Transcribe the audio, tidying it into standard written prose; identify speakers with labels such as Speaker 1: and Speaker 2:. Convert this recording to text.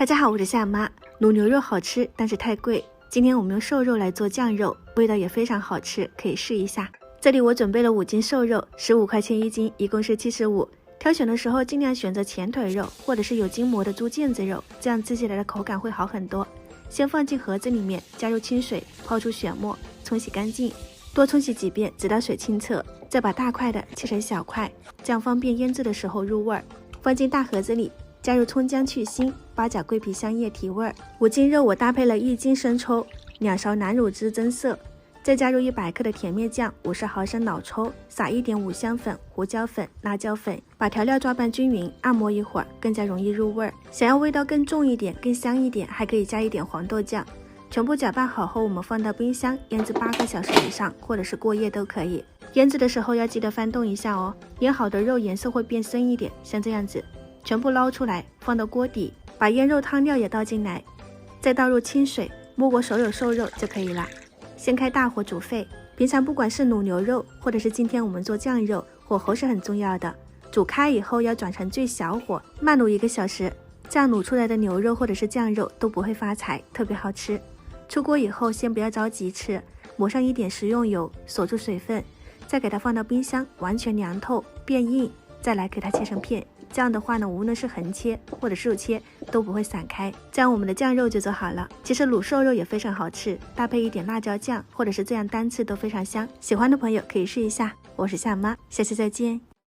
Speaker 1: 大家好，我是夏妈。卤牛肉好吃，但是太贵。今天我们用瘦肉来做酱肉，味道也非常好吃，可以试一下。这里我准备了5斤瘦肉，15块钱1斤，一共是75。挑选的时候尽量选择前腿肉或者是有筋膜的猪腱子肉，这样吃起来的口感会好很多。先放进盒子里面，加入清水，泡出血沫，冲洗干净，多冲洗几遍，直到水清澈。再把大块的切成小块，这样方便腌制的时候入味儿。放进大盒子里，加入葱姜去腥，八角桂皮香叶提味儿。5斤肉我搭配了1斤生抽，2勺南乳汁增色，再加入100克的甜面酱，50毫升老抽，撒一点五香粉、胡椒粉、辣椒粉，把调料抓拌均匀，按摩一会儿，更加容易入味儿。想要味道更重一点、更香一点，还可以加一点黄豆酱。全部搅拌好后，我们放到冰箱腌制8个小时以上，或者是过夜都可以。腌制的时候要记得翻动一下哦，腌好的肉颜色会变深一点，像这样子。全部捞出来，放到锅底，把腌肉汤料也倒进来，再倒入清水，没过所有瘦肉就可以了。先开大火煮沸。平常不管是卤牛肉，或者是今天我们做酱肉，火候是很重要的。煮开以后要转成最小火，慢卤1个小时，这样卤出来的牛肉或者是酱肉都不会发柴，特别好吃。出锅以后先不要着急吃，抹上一点食用油，锁住水分，再给它放到冰箱完全凉透变硬，再来给它切成片。这样的话呢，无论是横切或者竖切都不会散开，这样我们的酱肉就做好了。其实卤瘦肉也非常好吃，搭配一点辣椒酱或者是这样单吃都非常香。喜欢的朋友可以试一下。我是夏妈，下期再见。